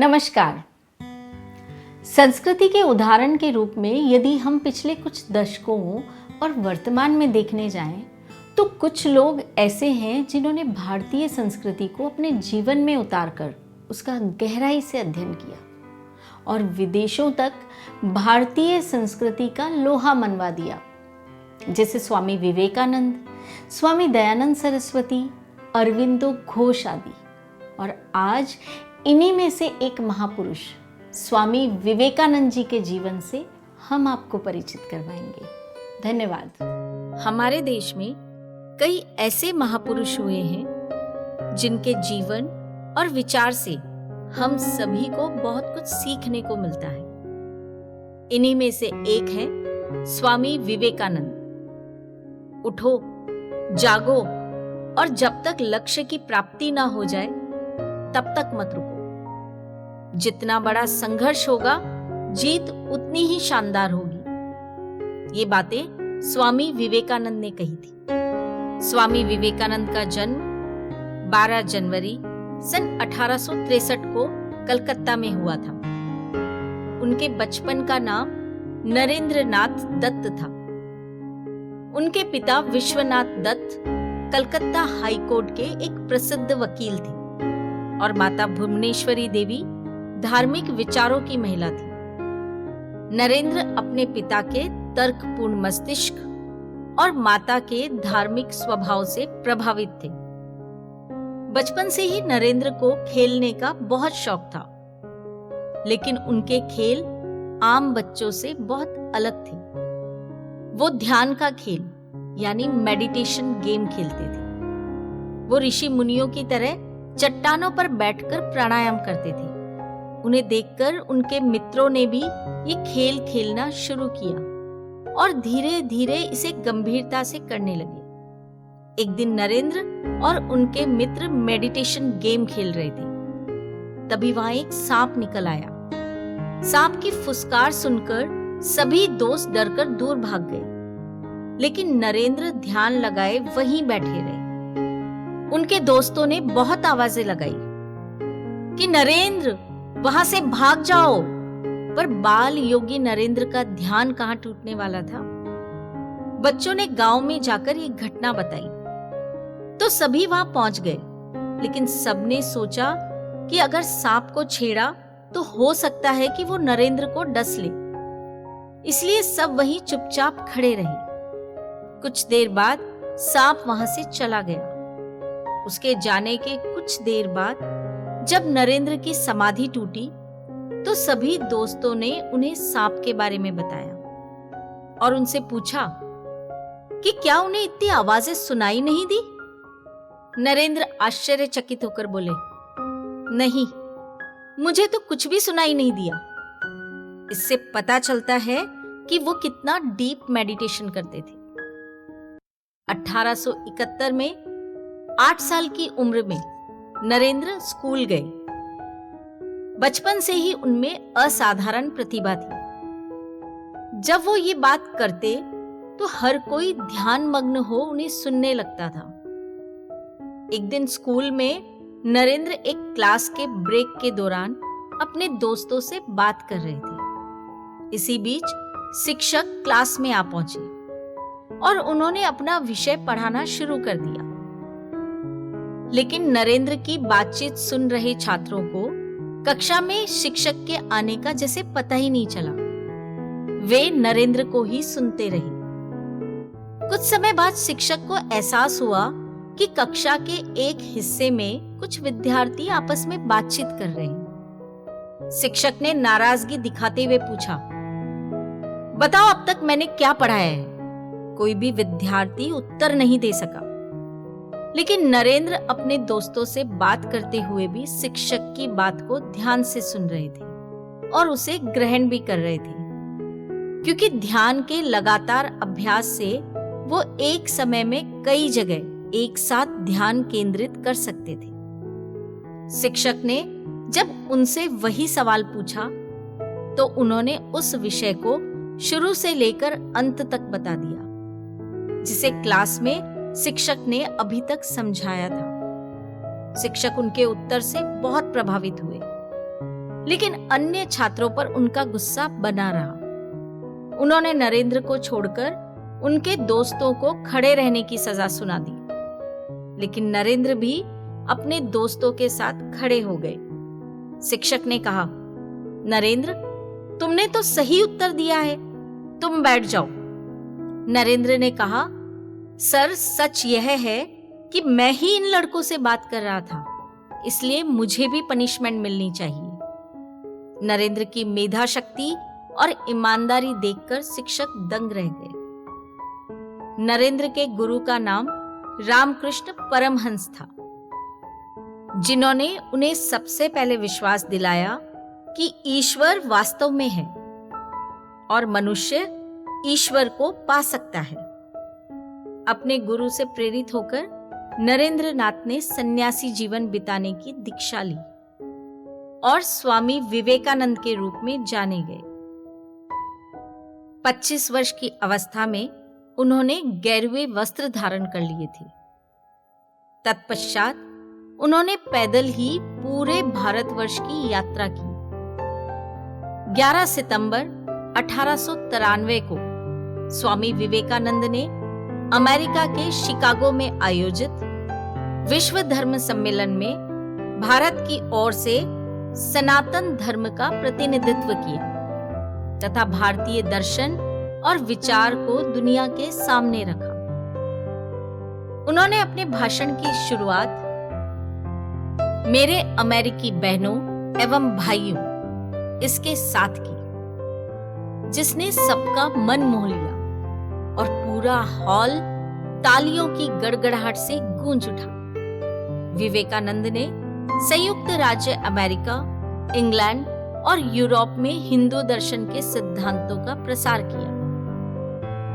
नमस्कार। संस्कृति के उदाहरण के रूप में यदि हम पिछले कुछ दशकों और वर्तमान में देखने जाएं, तो कुछ लोग ऐसे हैं जिन्होंने भारतीय संस्कृति को अपने जीवन में उतारकर उसका गहराई से अध्ययन किया और विदेशों तक भारतीय संस्कृति का लोहा मनवा दिया, जैसे स्वामी विवेकानंद, स्वामी दयानंद सरस्वती, अरविंदो घोष आदि। और आज इन्हीं में से एक महापुरुष स्वामी विवेकानंद जी के जीवन से हम आपको परिचित करवाएंगे। धन्यवाद। हमारे देश में कई ऐसे महापुरुष हुए हैं जिनके जीवन और विचार से हम सभी को बहुत कुछ सीखने को मिलता है। इन्हीं में से एक है स्वामी विवेकानंद। उठो, जागो और जब तक लक्ष्य की प्राप्ति ना हो जाए तब तक मत रुको। जितना बड़ा संघर्ष होगा, जीत उतनी ही शानदार होगी। ये बातें स्वामी विवेकानंद ने कही थी। स्वामी विवेकानंद का जन्म 12 जनवरी सन 1863 को कलकत्ता में हुआ था। उनके बचपन का नाम नरेंद्र नाथ दत्त था। उनके पिता विश्वनाथ दत्त कलकत्ता हाई कोर्ट के एक प्रसिद्ध वकील थे और माता भुवनेश्वरी देवी धार्मिक विचारों की महिला थी। नरेंद्र अपने पिता के तर्कपूर्ण मस्तिष्क और माता के धार्मिक स्वभाव से प्रभावित थे। बचपन से ही नरेंद्र को खेलने का बहुत शौक था, लेकिन उनके खेल आम बच्चों से बहुत अलग थे। वो ध्यान का खेल यानी मेडिटेशन गेम खेलते थे। वो ऋषि मुनियों की तरह चट्टानों पर बैठकर प्राणायाम करते थे। उन्हें देखकर उनके मित्रों ने भी ये खेल खेलना शुरू किया और धीरे धीरे इसे गंभीरता से करने लगे। एक दिन नरेंद्र और उनके मित्र मेडिटेशन गेम खेल रहे थे। तभी वहां एक सांप निकल आया। सांप की फुसकार सुनकर सभी दोस्त डरकर दूर भाग गए, लेकिन नरेंद्र ध्यान लगाए वहीं बैठे रहे। उनके दोस्तों ने बहुत आवाजें लगाई कि नरेंद्र वहां से भाग जाओ, पर बाल योगी नरेंद्र का ध्यान कहां टूटने वाला था। बच्चों ने गांव में जाकर ये घटना बताई तो सभी वहां पहुंच गए, लेकिन सबने सोचा कि अगर सांप को छेड़ा तो हो सकता है कि वो नरेंद्र को डस ले, इसलिए सब वहीं चुपचाप खड़े रहे। कुछ देर बाद सांप वहां से चला गया। उसके जाने के कुछ देर बाद जब नरेंद्र की समाधि टूटी तो सभी दोस्तों ने उन्हें सांप के बारे में बताया और उनसे पूछा कि क्या उन्हें इतनी आवाजें सुनाई नहीं दी। नरेंद्र आश्चर्यचकित होकर बोले, नहीं, मुझे तो कुछ भी सुनाई नहीं दिया। इससे पता चलता है कि वो कितना डीप मेडिटेशन करते थे। 1871 में 8 साल की उम्र में नरेंद्र स्कूल गए। बचपन से ही उनमें असाधारण प्रतिभा थी। जब वो ये बात करते तो हर कोई ध्यान मग्न हो उन्हें सुनने लगता था। एक दिन स्कूल में नरेंद्र एक क्लास के ब्रेक के दौरान अपने दोस्तों से बात कर रहे थे। इसी बीच शिक्षक क्लास में आ पहुंचे और उन्होंने अपना विषय पढ़ाना शुरू कर दिया। लेकिन नरेंद्र की बातचीत सुन रहे छात्रों को कक्षा में शिक्षक के आने का जैसे पता ही नहीं चला। वे नरेंद्र को ही सुनते रहे। कुछ समय बाद शिक्षक को एहसास हुआ कि कक्षा के एक हिस्से में कुछ विद्यार्थी आपस में बातचीत कर रहे हैं। शिक्षक ने नाराजगी दिखाते हुए पूछा, बताओ अब तक मैंने क्या पढ़ाया है? कोई भी विद्यार्थी उत्तर नहीं दे सका। लेकिन नरेंद्र अपने दोस्तों से बात करते हुए भी शिक्षक की बात को ध्यान से सुन रहे थे और उसे ग्रहण भी कर रहे थे, क्योंकि ध्यान के लगातार अभ्यास से वो एक समय में कई जगह एक साथ ध्यान केंद्रित कर सकते थे। शिक्षक ने जब उनसे वही सवाल पूछा तो उन्होंने उस विषय को शुरू से लेकर अंत तक बता दिया, जिसे क्लास में शिक्षक ने अभी तक समझाया था। शिक्षक उनके उत्तर से बहुत प्रभावित हुए। लेकिन अन्य छात्रों पर उनका गुस्सा बना रहा। उन्होंने नरेंद्र को छोड़कर उनके दोस्तों को खड़े रहने की सजा सुना दी, लेकिन नरेंद्र भी अपने दोस्तों के साथ खड़े हो गए। शिक्षक ने कहा, नरेंद्र, तुमने तो सही उत्तर दिया है, तुम बैठ जाओ। नरेंद्र ने कहा, सर, सच यह है कि मैं ही इन लड़कों से बात कर रहा था, इसलिए मुझे भी पनिशमेंट मिलनी चाहिए। नरेंद्र की मेधा शक्ति और ईमानदारी देखकर शिक्षक दंग रह गए। नरेंद्र के गुरु का नाम रामकृष्ण परमहंस था, जिन्होंने उन्हें सबसे पहले विश्वास दिलाया कि ईश्वर वास्तव में है और मनुष्य ईश्वर को पा सकता है। अपने गुरु से प्रेरित होकर नरेंद्र नाथ ने सन्यासी जीवन बिताने की दीक्षा ली और स्वामी विवेकानंद के रूप में जाने गए। 25 वर्ष की अवस्था में उन्होंने गेरुए वस्त्र धारण कर लिए थे। तत्पश्चात उन्होंने पैदल ही पूरे भारतवर्ष की यात्रा की। 11 सितंबर 1893 को स्वामी विवेकानंद ने अमेरिका के शिकागो में आयोजित विश्व धर्म सम्मेलन में भारत की ओर से सनातन धर्म का प्रतिनिधित्व किया तथा भारतीय दर्शन और विचार को दुनिया के सामने रखा। उन्होंने अपने भाषण की शुरुआत मेरे अमेरिकी बहनों एवं भाइयों इसके साथ की, जिसने सबका मन मोह लिया और पूरा हॉल तालियों की गड़गड़ाहट से गूंज उठा। विवेकानंद ने संयुक्त राज्य अमेरिका, इंग्लैंड और यूरोप में हिंदू दर्शन के सिद्धांतों का प्रसार किया।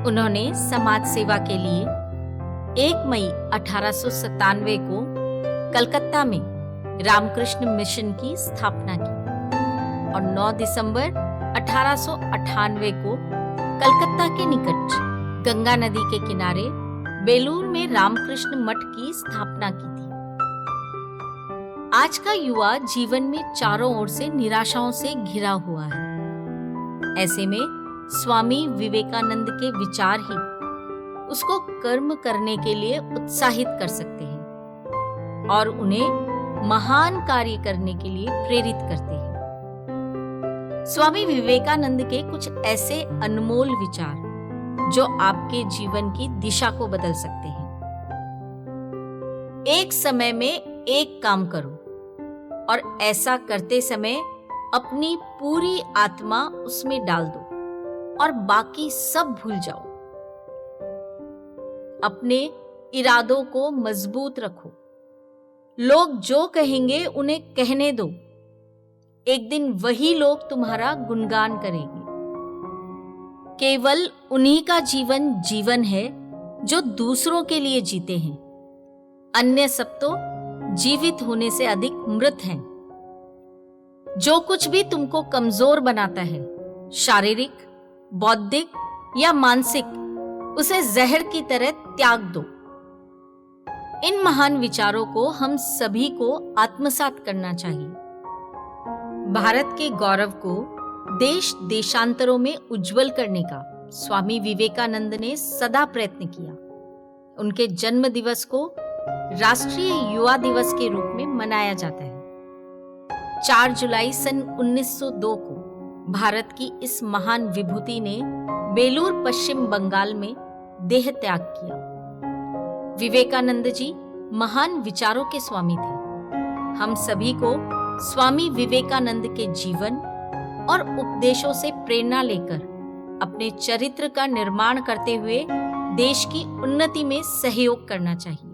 उन्होंने समाज सेवा के लिए 1 मई 1897 को कलकत्ता में रामकृष्ण मिशन की स्थापना की और 9 दिसंबर 1898 को कलकत्ता के निकट गंगा नदी के किनारे बेलूर में रामकृष्ण मठ की स्थापना की थी। आज का युवा जीवन में चारों ओर से निराशाओं से घिरा हुआ है। ऐसे में स्वामी विवेकानंद के विचार ही उसको कर्म करने के लिए उत्साहित कर सकते हैं और उन्हें महान कार्य करने के लिए प्रेरित करते हैं। स्वामी विवेकानंद के कुछ ऐसे अनमोल विचार जो आपके जीवन की दिशा को बदल सकते हैं। एक समय में एक काम करो और ऐसा करते समय अपनी पूरी आत्मा उसमें डाल दो और बाकी सब भूल जाओ। अपने इरादों को मजबूत रखो। लोग जो कहेंगे उन्हें कहने दो। एक दिन वही लोग तुम्हारा गुणगान करेंगे। केवल उन्हीं का जीवन जीवन है जो दूसरों के लिए जीते हैं। अन्य सब तो जीवित होने से अधिक मृत हैं। जो कुछ भी तुमको कमजोर बनाता है, शारीरिक, बौद्धिक या मानसिक, उसे जहर की तरह त्याग दो। इन महान विचारों को हम सभी को आत्मसात करना चाहिए। भारत के गौरव को देश देशांतरों में उज्जवल करने का स्वामी विवेकानंद ने सदा प्रयत्न किया। उनके जन्म दिवस को राष्ट्रीय युवा दिवस के रूप में मनाया जाता है। 4 जुलाई सन 1902 को भारत की इस महान विभूति ने बेलूर पश्चिम बंगाल में देह त्याग किया। विवेकानंद जी महान विचारों के स्वामी थे। हम सभी को स्वामी विवेकानंद के जीवन और उपदेशों से प्रेरणा लेकर अपने चरित्र का निर्माण करते हुए देश की उन्नति में सहयोग करना चाहिए।